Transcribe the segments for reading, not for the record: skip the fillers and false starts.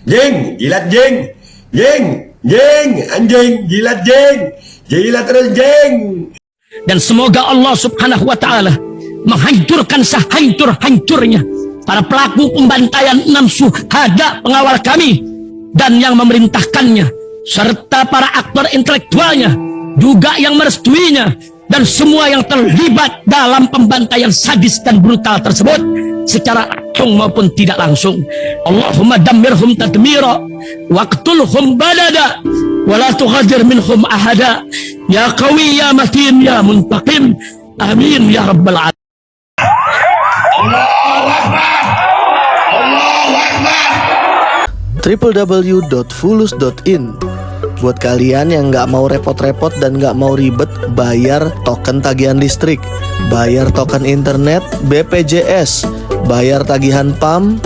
Jeng, jilat jeng. Jeng, jeng, anjing, jilat jeng. Jilat terus jeng. Dan semoga Allah subhanahu wa ta'ala menghancurkan sehancur-hancurnya para pelaku pembantaian 6 syuhada pengawal kami dan yang memerintahkannya, serta para aktor intelektualnya juga yang merestuinya, dan semua yang terlibat dalam pembantaian sadis dan brutal tersebut secara langsung maupun tidak langsung. Allahumma dammirhum tadmira waqtulhum badada wala tughadir minhum ahada ya qawi ya matin ya muntaqim amin ya rabbal alamin. www.fulus.in. Buat kalian yang nggak mau repot-repot dan nggak mau ribet bayar token tagihan listrik, bayar token internet, BPJS, bayar tagihan PAM,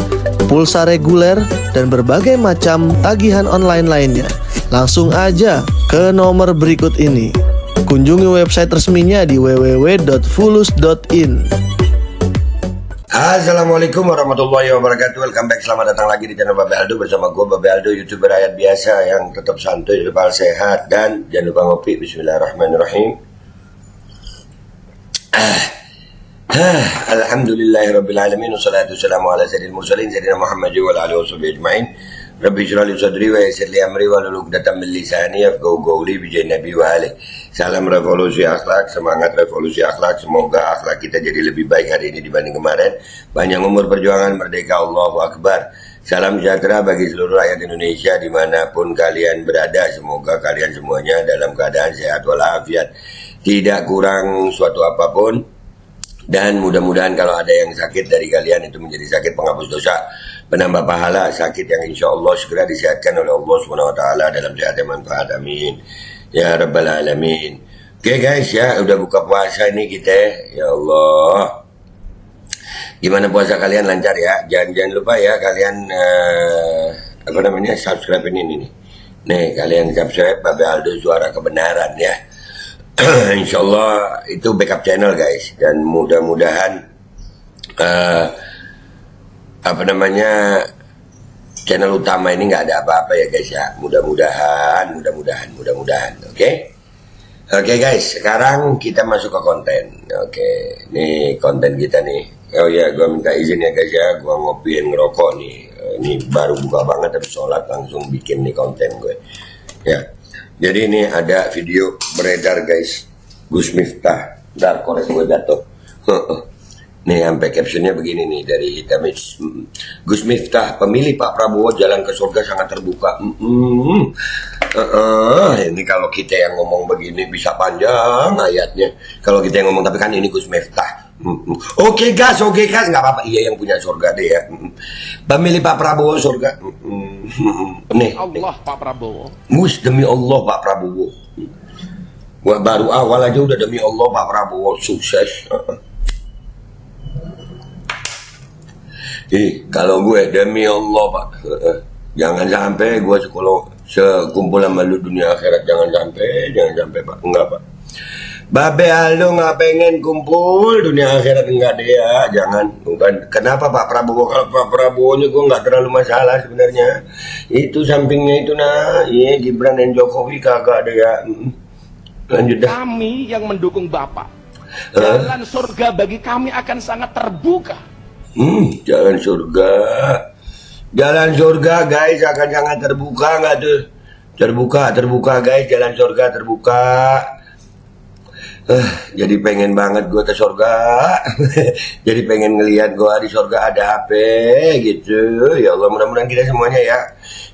pulsa reguler, dan berbagai macam tagihan online lainnya, langsung aja ke nomor berikut ini. Kunjungi website resminya di www.fulus.in. Assalamualaikum warahmatullahi wabarakatuh. Welcome back, selamat datang lagi di channel Babe Aldo. Bersama gue Babe Aldo, YouTuber rakyat biasa yang tetap santuy, tetap sehat, dan jangan lupa ngopi. Bismillahirrahmanirrahim. Alhamdulillahirrabbilalamin. Wassalatu wassalamu ala sayyidil mursalin Sayyidina Muhammad wa ala alihi washabihi ajma'in. Rabbi syrah li sadri wa yassir li amri wa hlul 'uqdatam min lisani yafqahu qawli bi jahi nabi wa alihi. Salam revolusi akhlak, semangat revolusi akhlak. Semoga akhlak kita jadi lebih baik hari ini dibanding kemarin. Panjang umur perjuangan, merdeka, Allahu Akbar. Salam sejahtera bagi seluruh rakyat Indonesia dimanapun kalian berada. Semoga kalian semuanya dalam keadaan sehat walafiat, tidak kurang suatu apapun. Dan mudah-mudahan kalau ada yang sakit dari kalian itu menjadi sakit penghapus dosa, penambah pahala, sakit yang insya Allah segera disehatkan oleh Allah Subhanahu Wa Taala dalam sehat yang manfaat. Amin ya rabbal alamin. Oke guys ya, udah buka puasa ini kita. Ya Allah, gimana puasa kalian? Lancar ya? Jangan lupa ya kalian subscribe ini nih. Nih kalian subscribe Babe Aldo Suara Kebenaran ya. Insya Allah itu backup channel guys, dan mudah-mudahan channel utama ini nggak ada apa-apa ya guys ya. Mudah-mudahan. Oke guys, sekarang kita masuk ke konten. Oke, nih konten kita nih. Oh ya, gue minta izin ya guys ya, gue ngopiin ngerokok nih. Ini baru buka banget habis sholat langsung bikin nih konten gue. Ya. Jadi ini ada video beredar guys, Gus Miftah, ntar korek gue jatuh. Nih sampai captionnya begini nih dari Hitamits. Gus Miftah, pemilih Pak Prabowo jalan ke surga sangat terbuka. Ini kalau kita yang ngomong begini bisa panjang ayatnya. Kalau kita yang ngomong, tapi kan ini Gus Miftah. Oke gas, nggak apa-apa. Iya yang punya surga deh ya. Pemilih Pak Prabowo surga. Nih, Allah Pak Prabowo. Demi Allah Pak Prabowo. Gua baru awal aja udah demi Allah Pak Prabowo sukses. Kalau gue demi Allah Pak, jangan sampai gue sekumpul sama lu dunia akhirat, jangan sampai Pak, enggak Pak. Babe Aldo nggak pengen kumpul dunia akhirat, enggak deh ya, jangan. Bukan. Kenapa Pak Prabowo? Kalau Pak Prabowo nya gue nggak terlalu masalah sebenarnya. Itu sampingnya itu iya Gibran dan Jokowi kagak deh ya. Lanjut dah. Kami yang mendukung Bapak, jalan surga bagi kami akan sangat terbuka. Jalan surga guys akan sangat terbuka, nggak tuh? Terbuka guys, jalan surga terbuka. Jadi pengen banget gue ke surga. Jadi pengen ngelihat gue di surga ada apa gitu. Ya Allah, mudah-mudahan kita semuanya ya.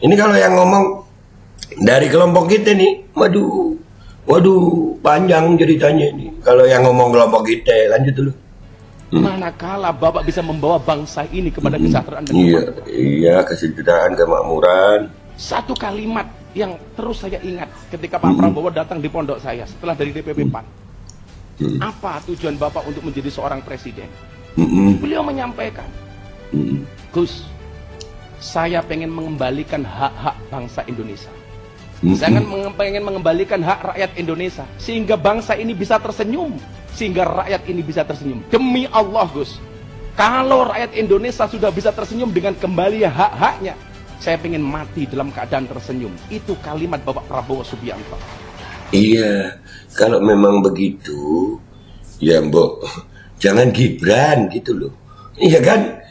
Ini kalau yang ngomong dari kelompok kita nih, waduh panjang ceritanya nih. Kalau yang ngomong kelompok kita, lanjut dulu. Manakala Bapak bisa membawa bangsa ini kepada kesejahteraan dan kemakmuran. Iya, kesejahteraan, kemakmuran. Satu kalimat yang terus saya ingat ketika Pak Prabowo datang di pondok saya setelah dari DPP PAN. Apa tujuan Bapak untuk menjadi seorang presiden? Beliau menyampaikan, Gus, saya pengen mengembalikan hak-hak bangsa Indonesia. Saya pengen mengembalikan hak rakyat Indonesia sehingga bangsa ini bisa tersenyum, sehingga rakyat ini bisa tersenyum. Demi Allah Gus, kalau rakyat Indonesia sudah bisa tersenyum dengan kembali hak-haknya, Saya pengen mati dalam keadaan tersenyum. Itu kalimat Bapak Prabowo Subianto. Iya, kalau memang begitu, ya Mbok, jangan Gibran gitu loh. Iya kan?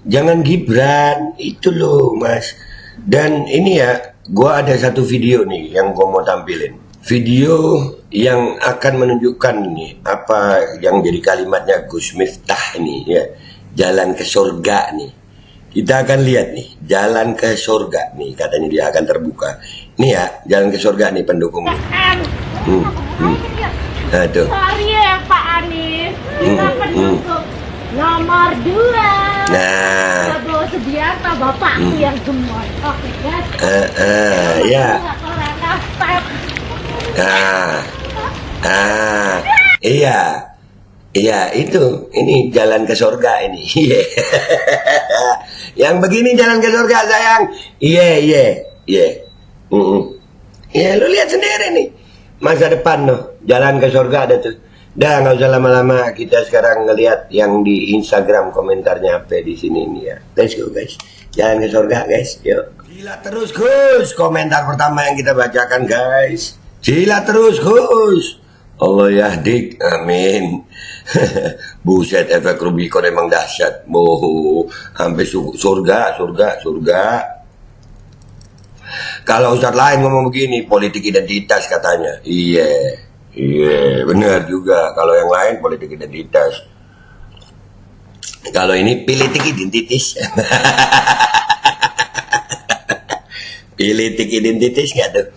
Jangan Gibran, itu loh Mas. Dan ini ya, gua ada satu video nih yang gua mau tampilin. Video yang akan menunjukkan nih apa yang jadi kalimatnya Gus Miftah nih ya. Jalan ke surga nih. Kita akan lihat nih, jalan ke surga nih, katanya dia akan terbuka. Nih ya, jalan ke surga nih pendukung nih. Nah tuh. Sorry ya Pak Anies, kita pendukung nomor 2. Nah. Prabowo Subianto, bapakku yang gemoy. Oke guys. Ya. Iya. Iya, itu. Ini jalan ke surga ini. Yang begini jalan ke surga, sayang. Iya. Ya, lu lihat sendiri nih. Masa depan noh, jalan ke surga ada tuh. Dah, nggak usah lama-lama. Kita sekarang ngelihat yang di Instagram komentarnya apa di sini nih ya. Let's go guys. Jalan ke surga guys. Yuk. Gila terus Gus. Komentar pertama yang kita bacakan guys. Gila terus Gus. Allah yahdik, amin. Buset, efek Rubicon emang dahsyat. Sampai surga. Kalau Ustadz lain ngomong begini, politik identitas katanya. Iya, benar juga. Kalau yang lain politik identitas. Kalau ini politik identitas. Politik identitas nggak tuh?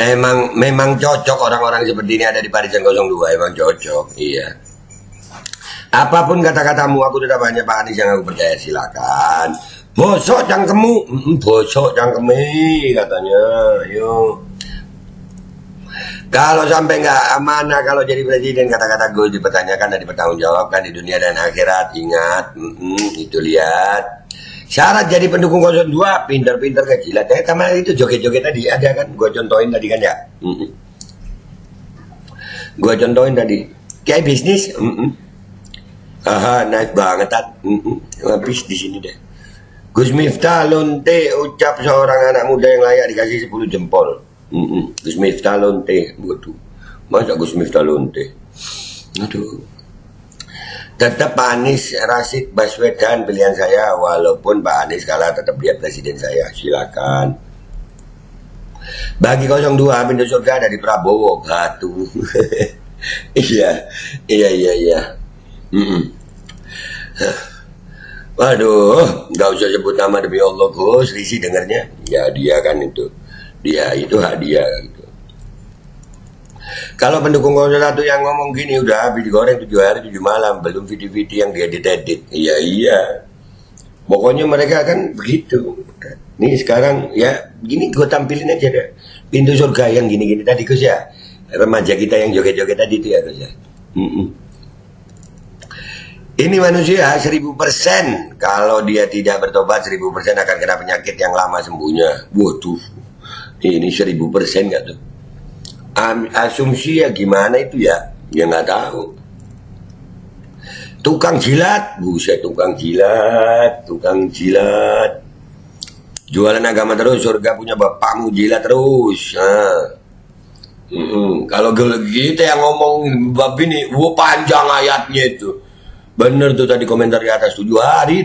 Memang cocok orang-orang seperti ini ada di Barisan 02, emang cocok, iya. Apapun kata-katamu, aku tidak banyak Pak Anies yang aku percaya, silakan. Bosok cangkemmu, bosok cangkemi katanya, yuk. Kalau sampai nggak amanah kalau jadi presiden, kata-kata gue dipertanyakan dan dipertanggungjawabkan di dunia dan akhirat. Ingat, itu lihat. Syarat jadi pendukung 02, pinter-pinter kejilat. Sama itu joget-joget tadi ada kan, gue contohin tadi kan ya. Gue contohin tadi, kayak bisnis. Naik banget kan. Habis di sini deh. Gus Miftah lonte ucap seorang anak muda yang layak dikasih 10 jempol. Gus Miftah lonte, begitu. Masa Gus Miftah lonte? Aduh. Tetap Pak Anies Rashid Baswedan pilihan saya, walaupun Pak Anies kalah tetap dia presiden saya, silakan. Bagi 02 pintu surga dari Prabowo, batu. Iya. Waduh, nggak usah sebut nama demi Allah Gus, risih dengarnya. Ya dia kan itu, dia itu hadiah gitu. Kalau pendukung 01 yang ngomong gini udah habis digoreng 7 hari 7 malam, belum video-video yang dia edit. Iya. Pokoknya mereka kan begitu. Nih sekarang ya gini gue tampilin aja deh. Pintu surga yang gini-gini tadi Gus ya. Remaja kita yang joget-joget tadi itu ya Gus ya. Ini manusia 1000%. Kalau dia tidak bertobat 1000% akan kena penyakit yang lama sembuhnya. Waduh. Ini 1000% nggak tuh? Asumsi ya gimana itu ya nggak tahu. Tukang jilat, buset, tukang jilat, jualan agama terus, surga punya bapakmu, jilat terus. Kalau kita yang ngomong bab ini, panjang ayatnya itu. Bener tuh tadi komentar di atas 7 hari,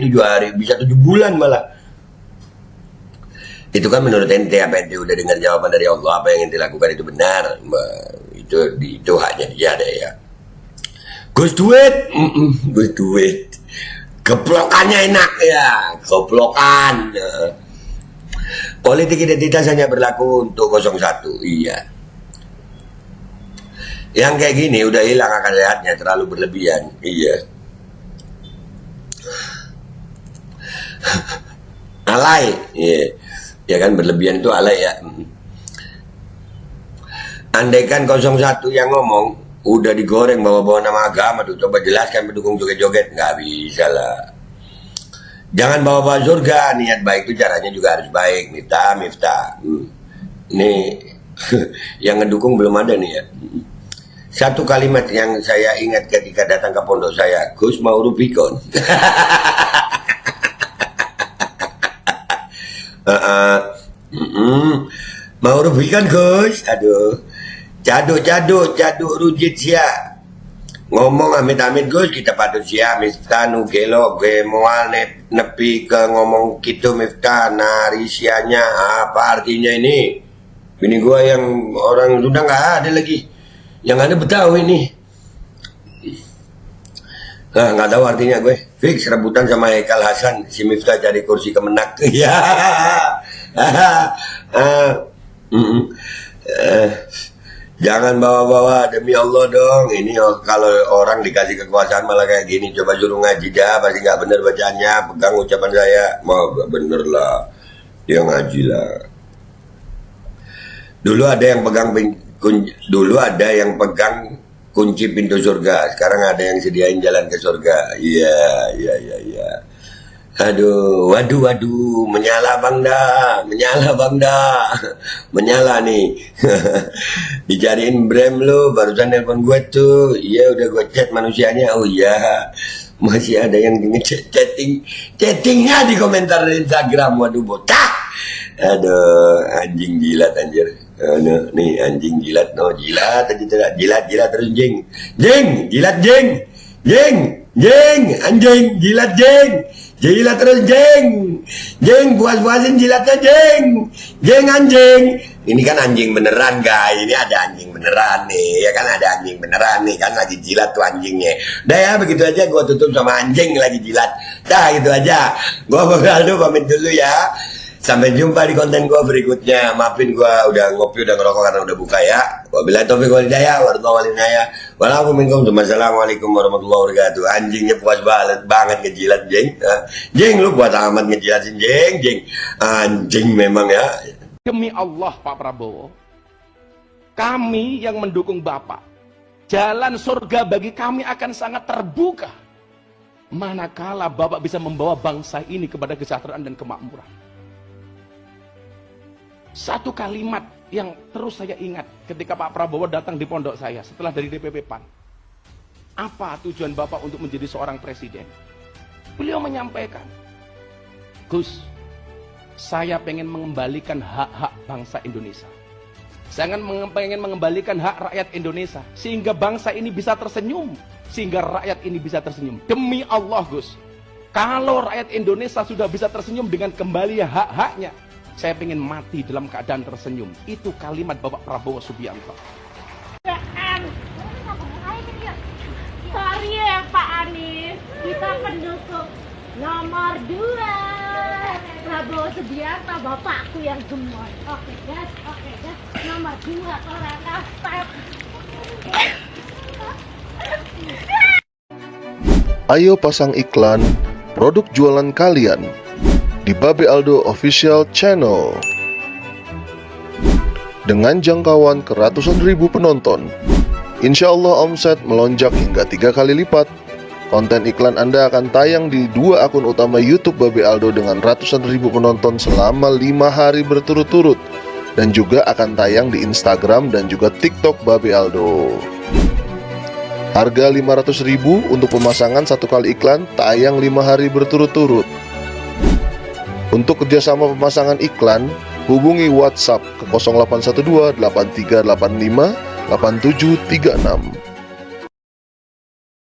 bisa 7 bulan malah. Itu kan menurut ente, apa ente udah dengar jawaban dari Allah, apa yang ente lakukan itu benar. Itu haknya dia deh ya. Gus duit, keplokannya enak ya, keplokan. Politik identitas hanya berlaku untuk 01, iya. Yang kayak gini udah hilang akal sehatnya, terlalu berlebihan, iya. Alay, iya. Ya kan berlebihan itu alay ya. Andaikan 01 yang ngomong udah digoreng bawa-bawa nama agama tuh, coba jelaskan pendukung joget-joget, nggak bisa lah. Jangan bawa-bawa surga, niat baik itu caranya juga harus baik. Miftah. Nih yang ngedukung belum ada nih ya. Satu kalimat yang saya ingat ketika datang ke pondok saya, Gus mau Rubicon. Mau rubikan Gus, aduh, caduk rujit siap. Ngomong amit-amit Gus, kita patut siap Miftah nu gelo gue mual nepi ke ngomong gitu Miftah. Nah risianya apa artinya ini? Bini gua yang orang sudah nggak ada lagi, yang ada Betawi ini. Nah, nggak tahu artinya gue. Fix rebutan sama Haikal Hasan, si Miftah cari kursi Kemenak. Ya. Jangan bawa-bawa demi Allah dong. Ini kalau orang dikasih kekuasaan malah kayak gini. Coba suruh ngaji dah, pasti nggak bener bacaannya. Pegang ucapan saya, mau gak bener lah. Dia ngaji lah. Dulu ada yang pegang kunci pintu surga. Sekarang ada yang sediain jalan ke surga. Iya. Aduh, waduh, menyala Bang Da. Menyala nih. Dicariin brem lu, barusan nelpon gue tuh. Iya, udah gue chat manusianya. Oh iya, masih ada yang chattingnya di komentar Instagram. Waduh, bocah. Aduh, anjing jilat anjir. Nih anjing jilat, jilat terus jing, jilat jing, anjing jilat terus jing, puas-puasin jilatnya jing anjing. Ini kan anjing beneran guys, ini ada anjing beneran nih, ya kan ada anjing beneran nih kan lagi jilat tuh anjingnya. Udah ya begitu aja, gue tutup sama anjing lagi jilat. Dah gitu aja, gue Aldo pamit dulu ya. Sampai jumpa di konten gue berikutnya. Maafin gue udah ngopi, udah ngerokok karena udah buka ya. Wabillahi taufiq wal hidayah. Wassalamualaikum warahmatullahi wabarakatuh. Anjingnya puas banget ngejilat jeng. Jeng lu buat amat ngejilatin jeng. Anjing memang ya. Demi Allah Pak Prabowo, kami yang mendukung Bapak, jalan surga bagi kami akan sangat terbuka manakala Bapak bisa membawa bangsa ini kepada kesejahteraan dan kemakmuran. Satu kalimat yang terus saya ingat ketika Pak Prabowo datang di pondok saya setelah dari DPP PAN. Apa tujuan Bapak untuk menjadi seorang presiden? Beliau menyampaikan, Gus, saya pengen mengembalikan hak-hak bangsa Indonesia. Saya pengen mengembalikan hak rakyat Indonesia sehingga bangsa ini bisa tersenyum, sehingga rakyat ini bisa tersenyum. Demi Allah Gus, kalau rakyat Indonesia sudah bisa tersenyum dengan kembali hak-haknya, saya pengen mati dalam keadaan tersenyum. Itu kalimat Bapak Prabowo Subianto. Sorry ya Pak Anies, kita pendukung nomor 2 Prabowo Subianto, bapakku yang gemoy. Oke guys, nomor 2 orang kastep. Ayo pasang iklan produk jualan kalian di Babe Aldo Official Channel. Dengan jangkauan ke ratusan ribu penonton, insya Allah omset melonjak hingga 3 kali lipat. Konten iklan Anda akan tayang di 2 akun utama YouTube Babe Aldo dengan ratusan ribu penonton selama 5 hari berturut-turut, dan juga akan tayang di Instagram dan juga TikTok Babe Aldo. Harga 500.000 untuk pemasangan 1 kali iklan, tayang 5 hari berturut-turut. Untuk kerjasama pemasangan iklan, hubungi WhatsApp ke 0812 8385 8736.